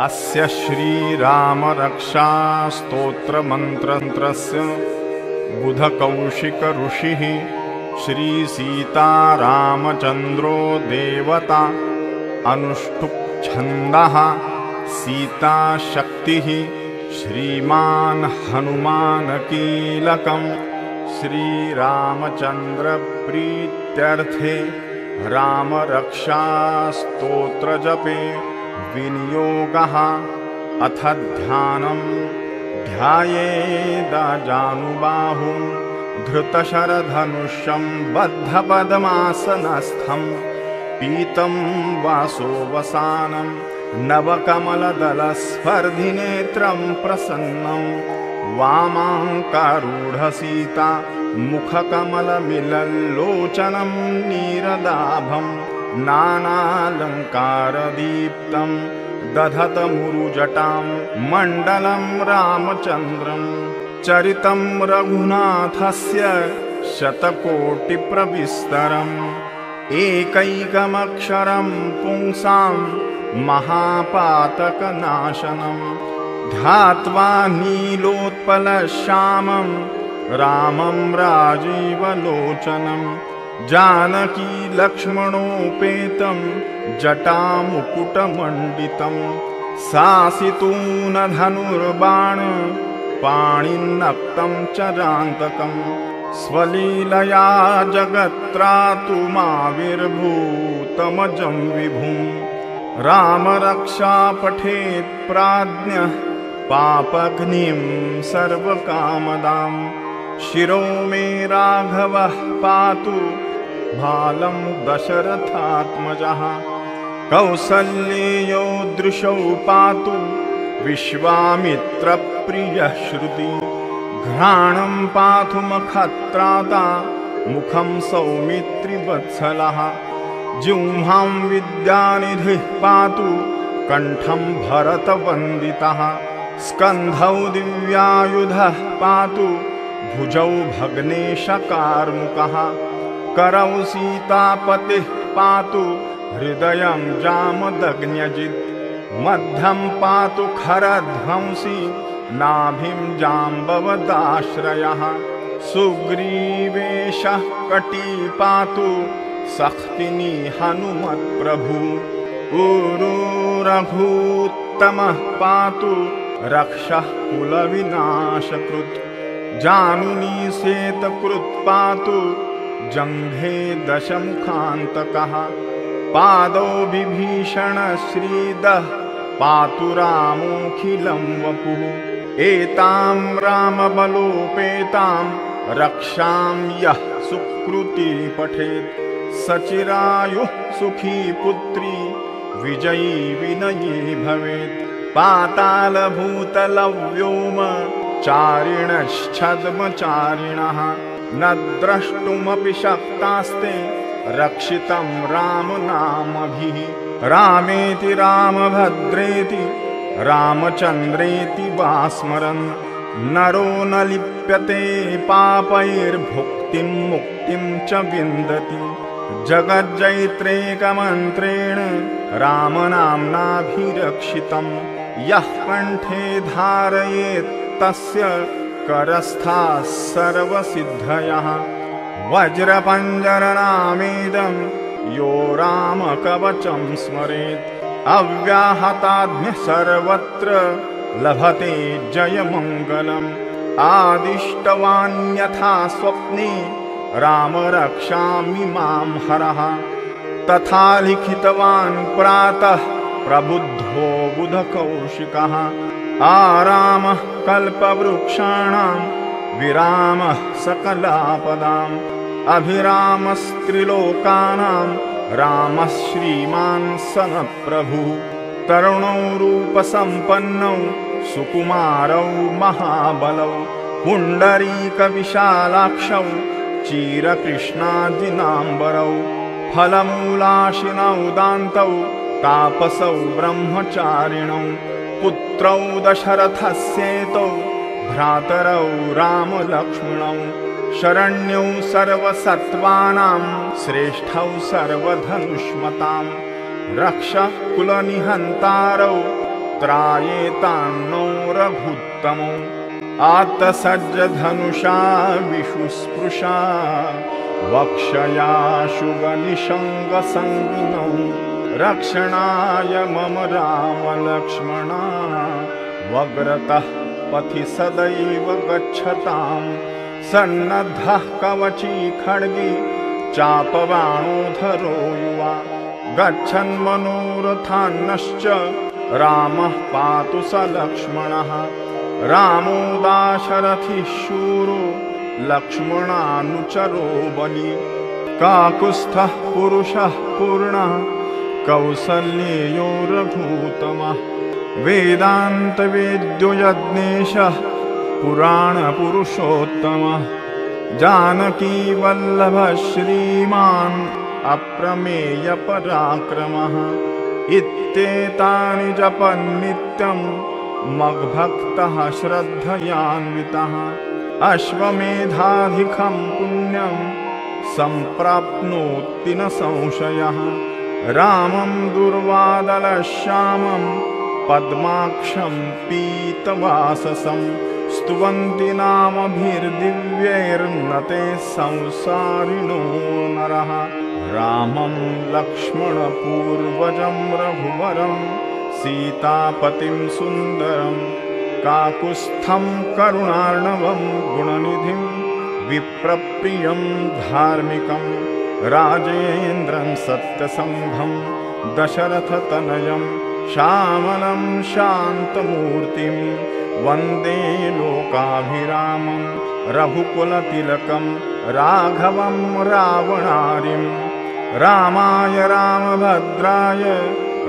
अस्य श्रीरामरक्षा स्तोत्रमन्त्रस्य बुधकौशिक ऋषिः श्रीसीतारामचन्द्रो देवता अनुष्टुप् छन्दः सीताशक्तिः श्रीमान् हनुमानकीलकम् श्रीरामचन्द्रप्रीत्यर्थे रामरक्षास्तोत्रजपे विनियोगः। अथ ध्यानं ध्यायेदाजानुबाहुं धृतशरधनुष्यं बद्धपद्मासनस्थं पीतं वासोवसानं नवकमलदलस्पर्धिनेत्रं प्रसन्नं वामाङ्कारूढसीता मुखकमलमिलल्लोचनं नीरदाभं नानालङ्कारदीप्तं दधतमुरुजटां मण्डलं रामचन्द्रं चरितं रघुनाथस्य शतकोटिप्रविस्तरम् एकैकमक्षरं पुंसां महापातकनाशनं ध्यात्वा नीलोत्पलश्यामं रामं राजीवलोचनं जानकी लक्ष्मणोपेतं जटामुकुटमण्डितं सासितूनधनुर्बाण पाणिनक्तं चरान्तकं स्वलीलया जगत्त्रातुमाविर्भूतमजं विभुं रामरक्षा पठेत् प्राज्ञः पापघ्निं सर्वकामदां शिरो मे राघवः पातु भालं दशरथात्मजः कौसल्येयो दृशौ पातु विश्वामित्रप्रियः श्रुति घ्राणं पातु मखत्राता मुखं सौमित्रिवत्सलः जिह्वां विद्यानिधिः पातु कण्ठं भरतवन्दितः स्कन्धौ दिव्यायुधः पातु भुजौ भग्नेशकार्मुकः करौ सीतापतिः पातु हृदयं जामदग्न्यजित् मध्यं पातु खरध्वंसी नाभिं जाम्बवदाश्रयः सुग्रीवेशः कटी पातु सख्तिनी हनुमत्प्रभु ऊरू रघूत्तमः पातु रक्षः कुलविनाशकृत् जानुनी सेतकृत् पातु जङ्घे दशमुखान्तकः पादौ विभीषण श्रीदः पातु रामोऽखिलं वपुः एतां रामबलोपेतां रक्षां यः सुकृती पठेत् सचिरायुः सुखी पुत्री विजयी विनयी भवेत् पातालभूतलव्योम चारिणश्छद्मचारिणः न द्रष्टुमपि शक्तास्ते रक्षितं रामनामभिः रामेति रामभद्रेति रामचन्द्रेति वा स्मरन् नरो न लिप्यते पापैर्भुक्तिं मुक्तिं च विन्दति जगज्जैत्रेकमन्त्रेण रामनाम्नाभिरक्षितं यः कण्ठे धारयेत् तस्य करस्थाः सर्वसिद्धयः वज्रपञ्जरनामेदं यो रामकवचं स्मरेत् अव्याहताज्ञः सर्वत्र लभते जयमङ्गलम् आदिष्टवान्यथा स्वप्ने राम रक्षामि मां हरः तथा लिखितवान् प्रातः प्रबुद्धो बुधकौशिकः आरामः कल्पवृक्षाणां विरामः सकलापदाम् अभिरामस्त्रिलोकानां रामः श्रीमान् सनप्रभुः तरुणौ रूपसम्पन्नौ सुकुमारौ महाबलौ पुण्डरीकविशालाक्षौ चीरकृष्णाजिनाम्बरौ फलमूलाशिनौ दान्तौ तापसौ ब्रह्मचारिणौ पुत्रौ दशरथस्येतौ भ्रातरौ रामलक्ष्मणौ शरण्यौ सर्वसत्त्वानां श्रेष्ठौ सर्वधनुष्मतां रक्षः कुलनिहन्तारौ त्रायेतान्नो रघुत्तमो आतसज्ज धनुषा विशुस्पृशा वक्षयाशुगनिषङ्गसङ्गिनौ रक्षणाय मम राम लक्ष्मणा वग्रतः पथि सदैव गच्छतां सन्नद्धः कवची खड्गी चापबाणोधरो युवा गच्छन् मनोरथान्नश्च रामः पातु स लक्ष्मणः रामो दाशरथिः शूरो लक्ष्मणानुचरो बली काकुत्स्थः पुरुषः पूर्णः कौसल्येयो रघूतमः वेदान्तवेद्यो यज्ञेशः पुराणपुरुषोत्तमः जानकीवल्लभः श्रीमान् अप्रमेयपराक्रमः इत्येतानि जपन् नित्यं मद्भक्तः श्रद्धयान्वितः अश्वमेधाधिकं पुण्यं सम्प्राप्नोति न संशयः रामं दुर्वादलश्यामं पद्माक्षं पीतवाससं स्तुवन्ति नामभिर्दिव्यैर्नते संसारिणो नरः रामं लक्ष्मणपूर्वजं रघुवरं सीतापतिं सुन्दरं काकुत्स्थं करुणार्णवं गुणनिधिं विप्रप्रियं धार्मिकं राजेन्द्रं सत्यसन्धं दशरथतनयं श्यामलं शान्तमूर्तिं वन्दे लोकाभिरामं रघुकुलतिलकं राघवं रावणारिं रामाय रामभद्राय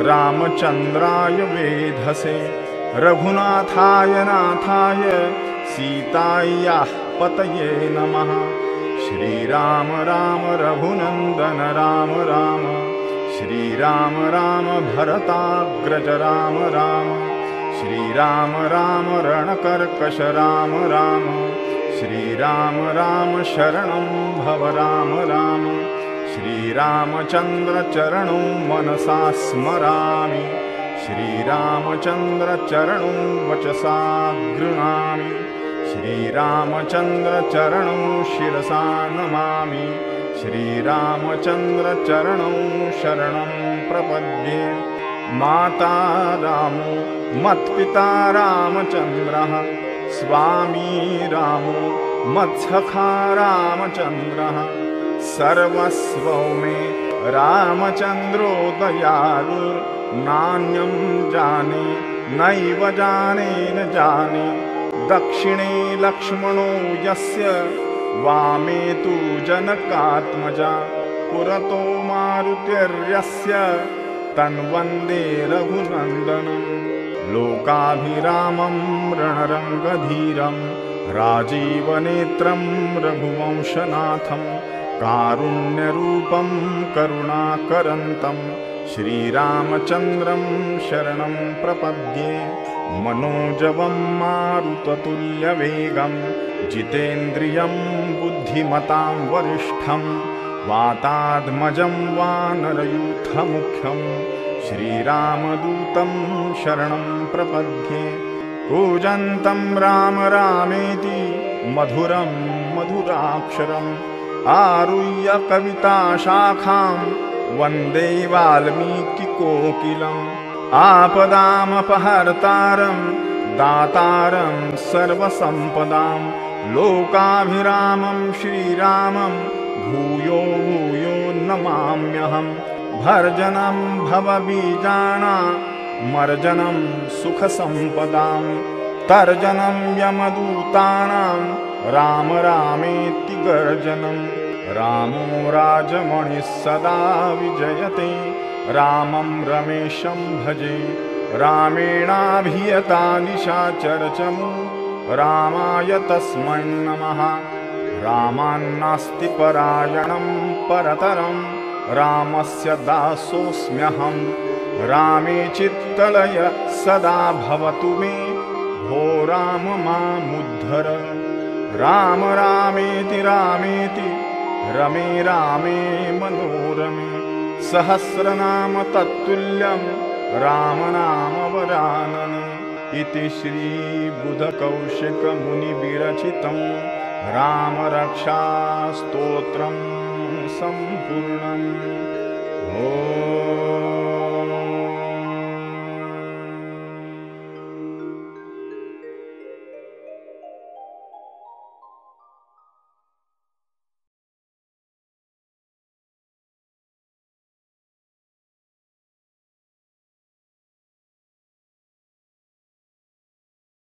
रामचन्द्राय वेधसे रघुनाथाय नाथाय सीतायाः पतये नमः श्रीराम राम रघुनन्दन राम राम श्रीराम राम भरताग्रज राम राम श्रीराम राम रणकर्कश राम राम श्रीराम राम शरणं भव राम राम श्रीरामचन्द्रचरणौ मनसा स्मरामि श्रीरामचन्द्रचरणौ वचसा गृह्णामि श्रीरामचन्द्रचरणौ शिरसा नमामि श्रीरामचन्द्रचरणौ शरणं प्रपद्ये माता रामो मत्पिता रामचन्द्रः स्वामी रामो मत्सखा रामचन्द्रः सर्वस्वौ मे रामचन्द्रो दयालुर्नान्यं जाने नैव जाने न जाने दक्षिणे लक्ष्मणो यस्य वामे तु जनकात्मजा पुरतो मारुतिर्यस्य तन्वन्दे रघुनन्दनं लोकाभिरामं रणरङ्गधीरं राजीवनेत्रं रघुवंशनाथं कारुण्यरूपं करुणाकरन्तं श्रीरामचन्द्रं शरणं प्रपद्ये मनोजवं मारुततुल्यवेगं जितेन्द्रियं बुद्धिमतां वरिष्ठं वातात्मजं वानरयूथमुख्यं श्रीरामदूतं शरणं प्रपद्ये कूजन्तं राम रामेति मधुरं मधुराक्षरम् आरुह्य कविताशाखां वन्दे वाल्मीकिकोकिलम् आपदामपहर्तारं दातारं सर्वसम्पदां लोकाभिरामं श्रीरामं भूयो भूयो नमाम्यहं भर्जनं भवबीजानां मर्जनं सुखसम्पदां तर्जनं यमदूतानां राम रामेति गर्जनं रामो राजमणिः सदा विजयते रामं रमेशं भजे रामेणाभियता निशाचरचमु रामाय तस्मै नमः रामान्नास्ति परायणं परतरं रामस्य दासोऽस्म्यहं रामे चित्तलय सदा भवतु मे भो राम मामुद्धर राम रामेति रामेति रमे रामे मनोरमे सहस्रनाम तत्तुल्यं रामनामवरानन इति श्रीबुधकौशिकमुनिविरचितं रामरक्षास्तोत्रं सम्पूर्णम्। ॐ